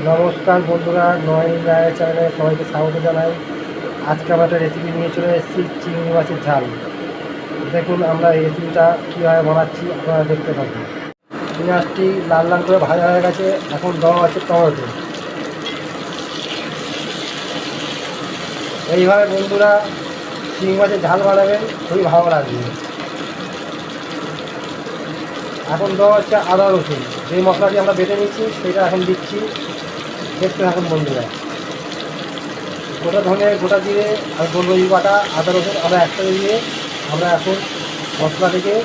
নমস্কার বন্ধুরা, নয় রায়ের চ্যানেলে সবাইকে স্বাগত জানাই। আজকে আমরা একটা রেসিপি নিয়ে চলে এসেছি, চিংড়ি মাছের ঝাল। দেখুন আমরা এই রেসিপিটা কীভাবে বানাচ্ছি, আপনারা দেখতে থাকুন। পেঁয়াজটি লাল লাল করে ভাজা হয়ে গেছে, এখন দেওয়া আছে টমেটো। এইভাবে বন্ধুরা চিংড়ি মাছের ঝাল বানাবেন, খুবই ভালো লাগবে। এখন দেওয়া হচ্ছে আদা রসুন, যেই মশলাটি আমরা বেটে নিচ্ছি সেটা এখন দিচ্ছি, দেখতে থাকুন বন্ধুরা। গোটা ধনে, গোটা জিরে আর গোলমরিচ বাটা, আদা রসুন আমরা একসাথে দিয়ে আমরা এখন মশলাটিকে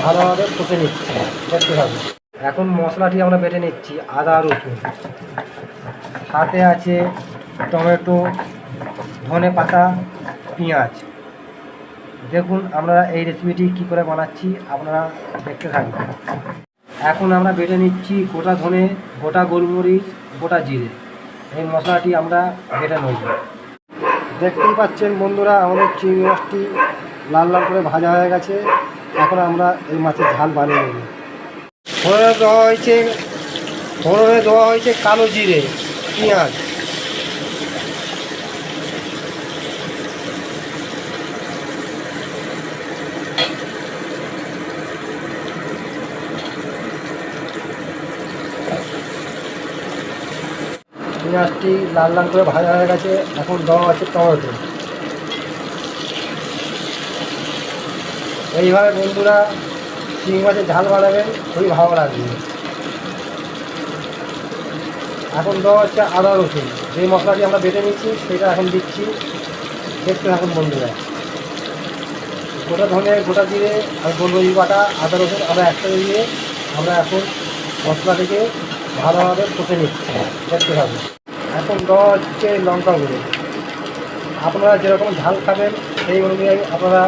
ভালোভাবে কষে নিচ্ছি, দেখতে থাকুন। এখন মশলাটি আমরা বেটে নিচ্ছি, আদা রসুন, সাথে আছে টমেটো, ধনে পাতা, পেঁয়াজ। দেখুন আমরা এই রেসিপিটি কী করে বানাচ্ছি, আপনারা দেখতে থাকবেন। এখন আমরা বেটে নিচ্ছি গোটা ধনে, গোটা গোলমরিচ, গোটা জিরে। এই মশলাটি আমরা বেটে নেব। দেখতেই পাচ্ছেন বন্ধুরা, আমাদের চিংড়ি মাছটি লাল লাল করে ভাজা হয়ে গেছে। এখন আমরা এই মাছের ঝাল বানিয়ে নেব। ফোড়নে দেওয়া হয়েছে কালো জিরে, পেঁয়াজ। পেঁয়াজটি লাল লাল করে ভাজা হয়ে গেছে, এখন দেওয়া আছে টমেটো। এইভাবে বন্ধুরা চিংড়ি মাছের ঝাল বানাবেন, খুবই ভালো লাগবে। এখন দেওয়া হচ্ছে আদা রসুন, যেই মশলাটি আমরা বেটে নিচ্ছি সেটা এখন দিচ্ছি, দেখতে থাকুন বন্ধুরা। গোটা ধনে, গোটা জিরে আর গোলমরিচ বাটা, আদা রসুন আমরা একসাথে দিয়ে আমরা এখন মশলাটিকে ভালোভাবে কষে নিচ্ছি, দেখতে থাকুন। এখন দেওয়া হচ্ছে লঙ্কা গুঁড়ো। আপনারা যেরকম ঝাল খাবেন সেই অনুযায়ী আপনারা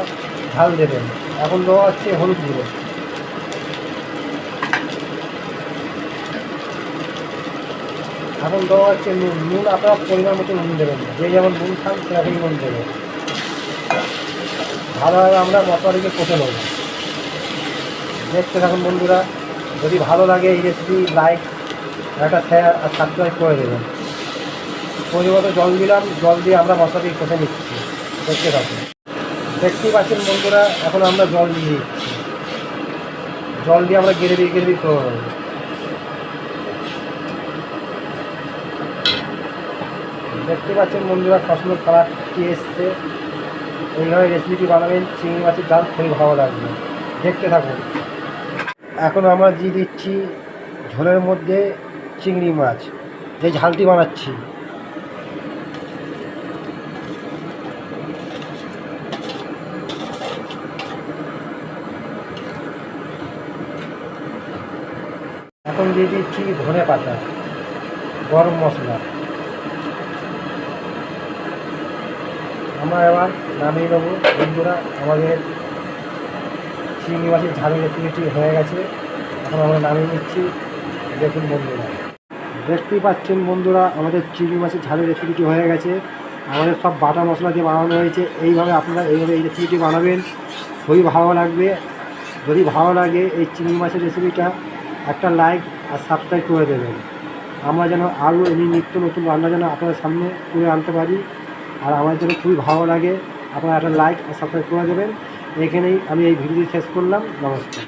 ঝাল দেবেন। এখন দেওয়া হচ্ছে হলুদ গুঁড়ো। এখন দেওয়া হচ্ছে নুন আপনারা পরিমাণ মতো নুন দেবেন, যে যেমন নুন খান সেরকমই নুন দেবেন। ভালোভাবে আমরা মশলাটিকে কষে নেব, দেখতে থাকুন বন্ধুরা। যদি ভালো লাগে এই রেসিপি, লাইক, একটা শেয়ার আর সাবস্ক্রাইব করে দেবেন। পরিমত জল দিলাম, জল দিয়ে আমরা মশলাটি কষে নিচ্ছি, দেখতে থাকুন। দেখতেই পাচ্ছেন বন্ধুরা, এখন আমরা জল দিয়ে দিচ্ছি। জল দিয়ে আমরা গ্রেভি করে নেব। দেখতে পাচ্ছেন বন্ধুরা, কষানোর কালারটি এসছে। এইভাবে রেসিপিটি বানাবেন, চিংড়ি মাছের ঝাল খুবই ভালো লাগবে, দেখতে থাকুন। এখন আমরা দিয়ে দিচ্ছি ঝোলের মধ্যে চিংড়ি মাছ, যে ঝালটি বানাচ্ছি। এখন দিয়ে দিচ্ছি ধনে পাতা, গরম মশলা। আমরা এবার নামিয়ে নেবো বন্ধুরা। আমাদের চিংড়ি মাছের ঝালের রেসিপিটি হয়ে গেছে, এখন আমরা নামিয়ে নিচ্ছি, দেখুন বন্ধুরা। দেখতেই পাচ্ছেন বন্ধুরা, আমাদের চিংড়ি মাছের ঝালের রেসিপিটি হয়ে গেছে। আমাদের সব বাটা মশলা দিয়ে বানানো হয়েছে। এইভাবে আপনারা এইভাবে এই রেসিপিটি বানাবেন, খুবই ভালো লাগবে। যদি ভালো লাগে এই চিংড়ি মাছের রেসিপিটা, একটা লাইক আর সাবস্ক্রাইব করে দেবেন। আমরা যেন আরও এমনি নিত্য নতুন রান্না যেন আপনাদের সামনে তুলে আনতে পারি। আর আমার যেন খুবই ভালো লাগে, আপনারা একটা লাইক আর সাবস্ক্রাইব করে দেবেন। এখানেই আমি এই ভিডিওটি শেষ করলাম। নমস্কার।